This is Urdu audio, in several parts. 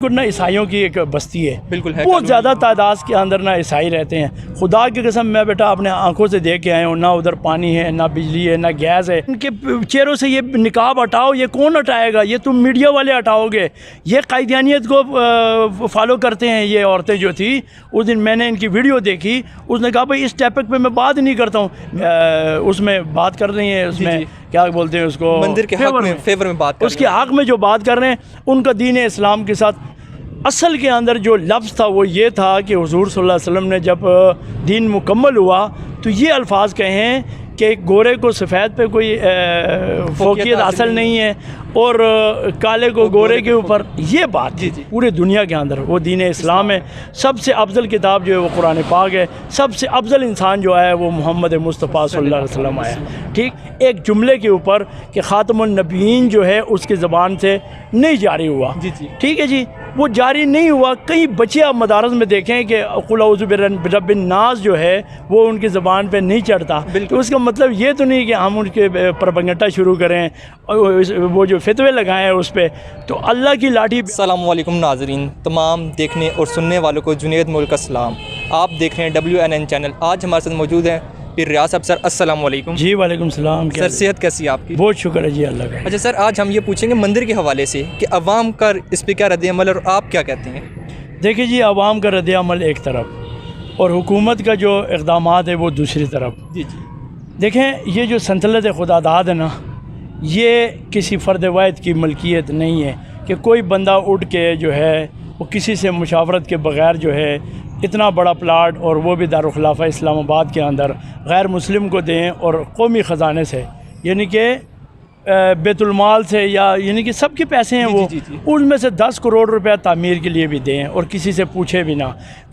نا عیسائیوں کی ایک بستی ہے، بالکل ہے، بہت زیادہ تعداد کے اندر نا عیسائی رہتے ہیں. خدا کی قسم میں بیٹا اپنے آنکھوں سے دیکھ کے آئے ہوں، نہ ادھر پانی ہے، نہ بجلی ہے، نہ گیس ہے. ان کے چہروں سے یہ نقاب ہٹاؤ، یہ کون ہٹائے گا؟ یہ تم میڈیا والے ہٹاؤ گے. یہ قائدیانیت کو فالو کرتے ہیں یہ عورتیں جو تھی. اس دن میں نے ان کی ویڈیو دیکھی، اس نے کہا بھائی اس ٹاپک پہ میں بات نہیں کرتا ہوں. اس میں بات کر رہی ہیں، اس میں کیا بولتے ہیں اس کو، مندر کے حق میں، فیور میں بات کر رہے ہیں. اس کے حق میں جو بات کر رہے ہیں ان کا دین اسلام کے ساتھ اصل کے اندر جو لفظ تھا وہ یہ تھا کہ حضور صلی اللہ علیہ وسلم نے جب دین مکمل ہوا تو یہ الفاظ کہیں کہ گورے کو سفید پہ کوئی فوقیت حاصل نہیں ہے اور کالے کو گورے کے اوپر. یہ بات تھی پورے دنیا کے اندر. وہ دین اسلام ہے. سب سے افضل کتاب جو ہے وہ قرآن پاک ہے. سب سے افضل انسان جو ہے وہ محمد مصطفیٰ صلی اللہ علیہ وسلم آیا. ٹھیک، ایک جملے کے اوپر کہ خاتم النبیین جو ہے اس کی زبان سے نہیں جاری ہوا. ٹھیک ہے جی، وہ جاری نہیں ہوا. کئی بچے آپ مدارس میں دیکھیں کہ قل اعوذ برب الناس جو ہے وہ ان کی زبان پہ نہیں چڑھتا. تو اس کا مطلب یہ تو نہیں کہ ہم ان کے پروپیگنڈا شروع کریں، وہ جو فتوے لگائیں اس پہ. تو اللہ کی لاٹھی. السلام علیکم ناظرین، تمام دیکھنے اور سننے والوں کو جنید ملک کا سلام. آپ دیکھ رہے ہیں WNN چینل. آج ہمارے ساتھ موجود ہیں پھر ریاض صاحب. سر السلام علیکم. جی وعلیکم السلام. سر صحت کیسی ہے آپ کی؟ بہت شکر ہے جی اللہ کا. اچھا سر، آج ہم یہ پوچھیں گے مندر کے حوالے سے کہ عوام کا اس پہ کیا رد عمل اور آپ کیا کہتے ہیں؟ دیکھیں جی، عوام کا رد عمل ایک طرف اور حکومت کا جو اقدامات ہے وہ دوسری طرف. جی. دیکھیں، یہ جو سلطنت خدا داد ہے نا، یہ کسی فرد واحد کی ملکیت نہیں ہے کہ کوئی بندہ اٹھ کے جو ہے وہ کسی سے مشاورت کے بغیر جو ہے اتنا بڑا پلاٹ، اور وہ بھی دارالخلافہ اسلام آباد کے اندر، غیر مسلم کو دیں اور قومی خزانے سے، یعنی کہ بیت المال سے، یا یعنی کہ سب کے پیسے ہیں وہ، ان میں سے 10 کروڑ روپے تعمیر کے لیے بھی دیں اور کسی سے پوچھے بھی نہ.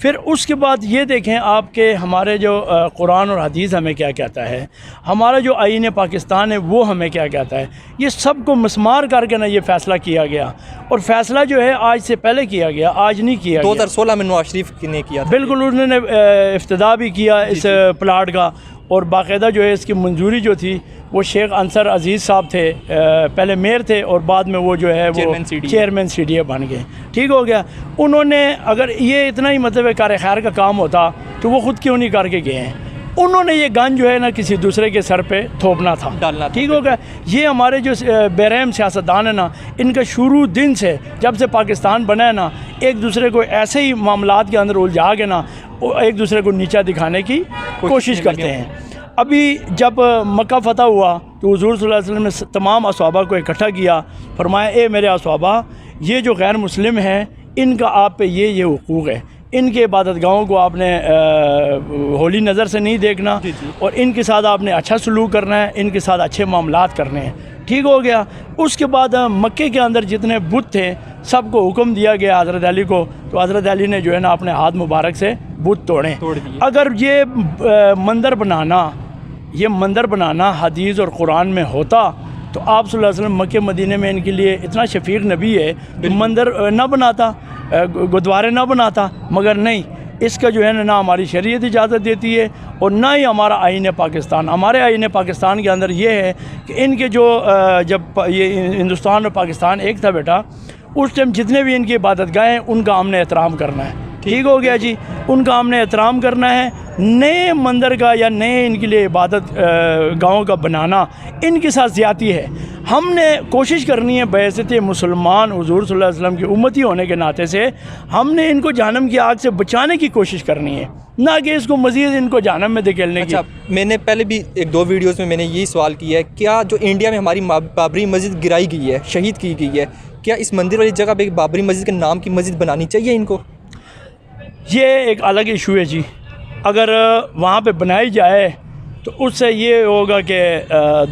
پھر اس کے بعد یہ دیکھیں آپ کے ہمارے جو قرآن اور حدیث ہمیں کیا کہتا ہے، ہمارا جو آئین پاکستان ہے وہ ہمیں کیا کہتا ہے. یہ سب کو مسمار کر کے نا یہ فیصلہ کیا گیا، اور فیصلہ جو ہے آج سے پہلے کیا گیا، آج نہیں کیا گیا. 2016 میں نواز شریف نے کیا تھا. بالکل، انہوں نے افتتاح بھی کیا اس پلاٹ کا، اور باقاعدہ جو ہے اس کی منظوری جو تھی وہ شیخ انصر عزیز صاحب تھے، پہلے میئر تھے اور بعد میں وہ جو ہے وہ چیئرمین CDA بن گئے. ٹھیک ہو گیا. انہوں نے اگر یہ اتنا ہی مطلب کار خیر کا کام ہوتا تو وہ خود کیوں نہیں کر کے گئے ہیں. انہوں نے یہ گن جو ہے نا کسی دوسرے کے سر پہ تھوپنا تھا، ڈالنا. ٹھیک ہو گیا. یہ ہمارے جو بے-رحم سیاستدان ہیں نا، ان کا شروع دن سے جب سے پاکستان بنا ہے نا، ایک دوسرے کو ایسے ہی معاملات کے اندر الجھا کے نا ایک دوسرے کو نیچا دکھانے کی کوشش کرتے ہیں. ابھی جب مکہ فتح ہوا تو حضور صلی اللہ علیہ وسلم نے تمام اصحابہ کو اکٹھا کیا، فرمایا اے میرے اصحابہ، یہ جو غیر مسلم ہیں ان کا آپ پہ یہ حقوق ہے. ان کے عبادت گاہوں کو آپ نے ہولی نظر سے نہیں دیکھنا، اور ان کے ساتھ آپ نے اچھا سلوک کرنا ہے، ان کے ساتھ اچھے معاملات کرنے ہیں. ٹھیک ہو گیا. اس کے بعد مکے کے اندر جتنے بت تھے سب کو حکم دیا گیا حضرت علی کو، تو حضرت علی نے جو ہے نا اپنے ہاتھ مبارک سے بت توڑے. اگر یہ مندر بنانا حدیث اور قرآن میں ہوتا تو آپ صلی اللہ علیہ وسلم مکہ مدینے میں ان کے لیے اتنا شفیق نبی ہے کہ مندر نہ بناتا، گردوارے نہ بناتا. مگر نہیں، اس کا جو ہے نہ ہماری شریعت اجازت دیتی ہے اور نہ ہی ہمارا آئین پاکستان. ہمارے آئین پاکستان کے اندر یہ ہے کہ ان کے جو جب یہ ہندوستان اور پاکستان ایک تھا بیٹا، اس ٹائم جتنے بھی ان کی عبادت گاہیں ہیں ان کا ہم نے احترام کرنا ہے. ٹھیک ہو گیا جی، ان کا ہم نے احترام کرنا ہے. نئے مندر کا یا نئے ان کے لیے عبادت گاہوں کا بنانا ان کے ساتھ زیادتی ہے. ہم نے کوشش کرنی ہے بحیثیت مسلمان حضور صلی اللہ علیہ وسلم کی امتی ہونے کے ناطے سے، ہم نے ان کو جہنم کی آگ سے بچانے کی کوشش کرنی ہے، نہ کہ اس کو مزید ان کو جہنم میں دھکیلنے کی. میں نے پہلے بھی 1-2 ویڈیوز میں نے یہی سوال کیا ہے، کیا جو انڈیا میں ہماری بابری مسجد گرائی گئی ہے، شہید کی گئی ہے، کیا اس مندر والی جگہ پہ بابری مسجد کے نام کی مسجد بنانی چاہیے ان کو؟ یہ ایک الگ ایشو ہے جی. اگر وہاں پہ بنائی جائے تو اس سے یہ ہوگا کہ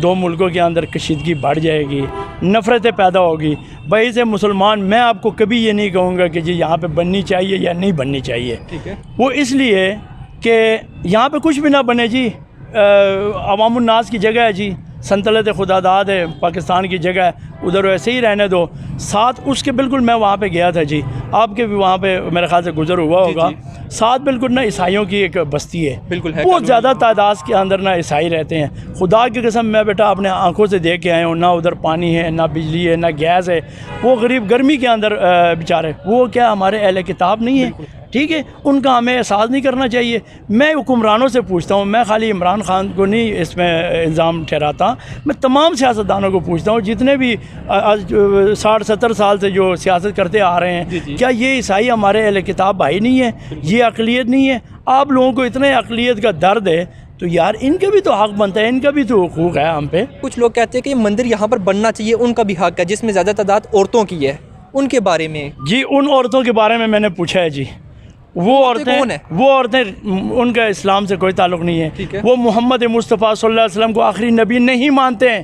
2 ملکوں کے اندر کشیدگی بڑھ جائے گی، نفرتیں پیدا ہوگی. بھائی سے مسلمان میں آپ کو کبھی یہ نہیں کہوں گا کہ جی یہاں پہ بننی چاہیے یا نہیں بننی چاہیے. ٹھیک ہے. وہ اس لیے کہ یہاں پہ کچھ بھی نہ بنے جی، عوام الناس کی جگہ ہے جی، سلطنت خدا داد ہے، پاکستان کی جگہ ہے، ادھر ویسے ہی رہنے دو. ساتھ اس کے بالکل میں وہاں پہ گیا تھا جی، آپ کے بھی وہاں پہ میرے خیال سے گزر ہوا ہوگا. ساتھ بالکل نا عیسائیوں کی ایک بستی ہے, بالکل ہے, بہت زیادہ تعداد کے اندر نا عیسائی رہتے ہیں. خدا کی قسم میں بیٹا اپنے آنکھوں سے دیکھ کے آئے ہوں, نہ ادھر پانی ہے, نہ بجلی ہے, نہ گیس ہے. وہ غریب گرمی کے اندر بیچارے, وہ کیا ہمارے اہل کتاب نہیں ہیں؟ ٹھیک ہے, ان کا ہمیں احساس نہیں کرنا چاہیے. میں حکمرانوں سے پوچھتا ہوں, میں خالی عمران خان کو نہیں اس میں الزام ٹھہراتا, میں تمام سیاستدانوں کو پوچھتا ہوں جتنے بھی 60-70 سال سے جو سیاست کرتے آ رہے ہیں, کیا یہ عیسائی ہمارے اہل کتاب بھائی نہیں ہیں؟ یہ اقلیت نہیں ہے؟ آپ لوگوں کو اتنے اقلیت کا درد ہے تو یار ان کا بھی تو حق بنتا ہے, ان کا بھی تو حقوق ہے ہم پہ. کچھ لوگ کہتے ہیں کہ یہ مندر یہاں پر بننا چاہیے, ان کا بھی حق ہے, جس میں زیادہ تعداد عورتوں کی ہے, ان کے بارے میں. جی ان عورتوں کے بارے میں نے پوچھا ہے. جی وہ عورتیں ان کا اسلام سے کوئی تعلق نہیں ہے. وہ محمد مصطفیٰ صلی اللہ علیہ وسلم کو آخری نبی نہیں مانتے ہیں.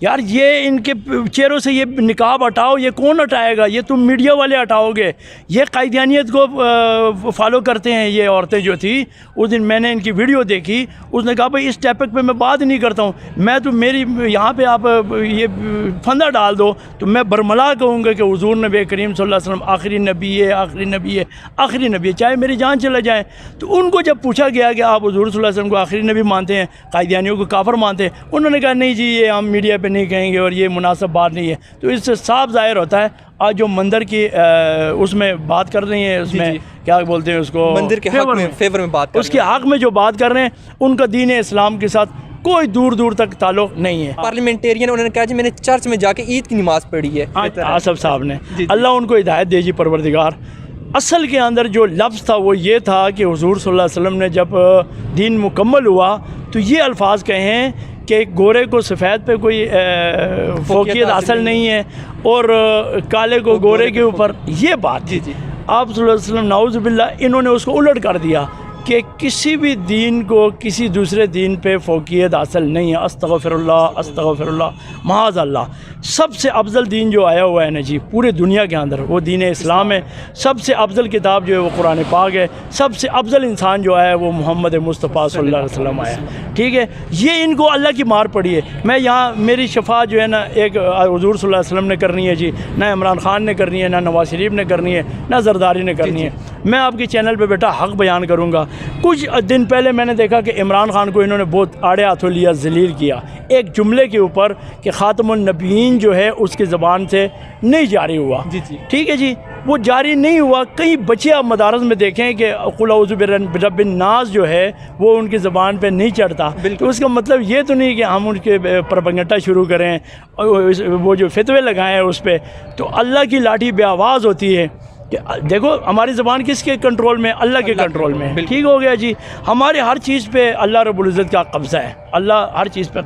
یار یہ ان کے چہروں سے یہ نقاب ہٹاؤ, یہ کون ہٹائے گا؟ یہ تم میڈیا والے ہٹاؤ گے. یہ قائدیانیت کو فالو کرتے ہیں یہ عورتیں جو تھی. اس دن میں نے ان کی ویڈیو دیکھی, اس نے کہا بھائی اس ٹاپک پہ میں بات نہیں کرتا ہوں, میں تو میری یہاں پہ آپ یہ پھندا ڈال دو تو میں برملا کہوں گا کہ حضور نبی کریم صلی اللہ علیہ وسلم آخری نبی ہے, آخری نبی ہے, آخری نبی ہے, چاہے میری جان چلا جائے. تو ان کو جب پوچھا گیا کہ آپ حضور صلی اللہ علیہ وسلم کو آخری نبی مانتے ہیں, قائدیانیوں کو کافر مانتے ہیں, انہوں نے کہا نہیں جی یہ ہم میڈیا پہ نہیں کہیں گے اور یہ مناسب بات نہیں ہے. تو اس سے صاف ظاہر ہوتا ہے آج جو مندر کی اس میں بات کر رہی ہیں, اس میں کیا بولتے ہیں اس کو, مندر کے حق میں فیور میں بات کر رہے ہیں, اس کے حق میں جو بات کر رہے ہیں, ان کا دین اسلام کے ساتھ کوئی دور دور تک تعلق نہیں ہے. پارلیمنٹیرین انہوں نے کہا جی میں نے چرچ میں جا کے عید کی نماز پڑھی ہے. آصف صاحب نے, اللہ ان کو ہدایت دے جی پروردگار. اصل کے اندر جو لفظ تھا وہ یہ تھا کہ حضور صلی اللہ علیہ وسلم نے جب دین مکمل ہوا تو یہ الفاظ کہیں کہ گورے کو سفید پہ کوئی فوقیت حاصل نہیں ہے اور کالے کو گورے کے اوپر, یہ بات تھی. آپ صلی اللہ علیہ وسلم نعوذ باللہ انہوں نے اس کو الٹ کر دیا کہ کسی بھی دین کو کسی دوسرے دین پہ فوقیت حاصل نہیں ہے. استغفر اللہ, استغفر اللہ, معاذ اللہ. سب سے افضل دین جو آیا ہوا ہے نا جی پورے دنیا کے اندر وہ دین اسلام ہے. سب سے افضل کتاب جو ہے وہ قرآن پاک ہے. سب سے افضل انسان جو آیا ہے وہ محمد مصطفیٰ صلی اللہ علیہ وسلم آیا. ٹھیک ہے, یہ ان کو اللہ کی مار پڑی ہے. میں یہاں میری شفاعت جو ہے نا ایک حضور صلی اللہ علیہ وسلم نے کرنی ہے جی, نہ عمران خان نے کرنی ہے, نہ نواز شریف نے کرنی ہے, نہ زرداری نے کرنی ہے. میں آپ کے چینل پہ بیٹا حق بیان کروں گا. کچھ دن پہلے میں نے دیکھا کہ عمران خان کو انہوں نے بہت آڑے ہاتھوں لیا, ذلیل کیا ایک جملے کے اوپر کہ خاتم النبیین جو ہے اس کی زبان سے نہیں جاری ہوا. ٹھیک ہے جی, وہ جاری نہیں ہوا. کئی بچے آپ مدارس میں دیکھیں کہ قل اعوذ برب الناس جو ہے وہ ان کی زبان پہ نہیں چڑھتا. تو اس کا مطلب یہ تو نہیں کہ ہم ان کے پروپیگنڈا شروع کریں, وہ جو فتوے لگائیں اس پہ. تو اللہ کی لاٹھی بے آواز ہوتی ہے. کہ دیکھو ہماری زبان کس کے کنٹرول میں؟ اللہ کے کنٹرول میں. ٹھیک ہو گیا جی. ہمارے ہر چیز پہ اللہ رب العزت کا قبضہ ہے, اللہ ہر چیز پہ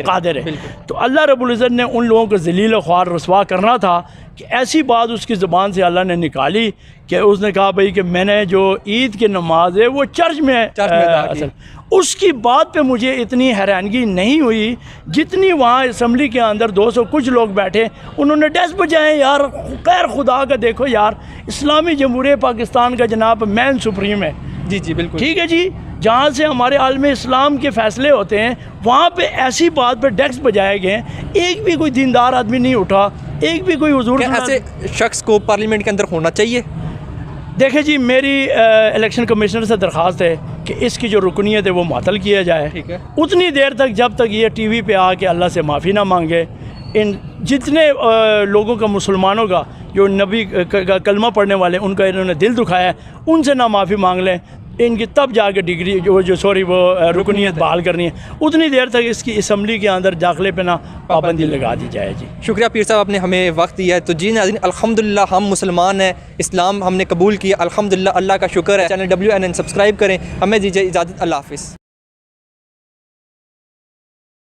قادر ہے. تو اللہ رب العزت نے ان لوگوں کو ذلیل و خوار رسوا کرنا تھا کہ ایسی بات اس کی زبان سے اللہ نے نکالی کہ اس نے کہا بھئی کہ میں نے جو عید کی نماز ہے وہ چرچ میں اصل. اس کی بات پہ مجھے اتنی حیرانگی نہیں ہوئی جتنی وہاں اسمبلی کے اندر 200 کچھ لوگ بیٹھے, انہوں نے ڈیسک بجائے. یار خیر خدا کا دیکھو یار, اسلامی جمہوریہ پاکستان کا جناب مین سپریم ہے. جی بالکل ٹھیک ہے جی, جہاں سے ہمارے عالم اسلام کے فیصلے ہوتے ہیں وہاں پہ ایسی بات پہ ڈیسک بجائے گئے. ایک بھی کوئی دیندار آدمی نہیں اٹھا, ایک بھی کوئی حضور. ایسے شخص کو پارلیمنٹ کے اندر ہونا چاہیے. دیکھیں جی, میری الیکشن کمشنر سے درخواست ہے کہ اس کی جو رکنیت ہے وہ معطل کیا جائے. ٹھیک ہے, اتنی دیر تک جب تک یہ ٹی وی پہ آ کے اللہ سے معافی نہ مانگے. ان جتنے لوگوں کا, مسلمانوں کا جو نبی کا کلمہ پڑھنے والے ان کا انہوں نے دل دکھایا ہے, ان سے نہ معافی مانگ لیں ان کی, تب جا کے ڈگری وہ رکنیت بحال کرنی ہے. اتنی دیر تک اس کی اسمبلی کے اندر داخلے پہ نہ پابندی لگا دی جائے. جی شکریہ پیر صاحب, آپ نے ہمیں وقت دیا ہے. تو جی ناظرین, الحمدللہ ہم مسلمان ہیں, اسلام ہم نے قبول کیا الحمدللہ, اللہ کا شکر ہے. چینل WNN سبسکرائب کریں. ہمیں دیجیے اجازت, اللہ حافظ.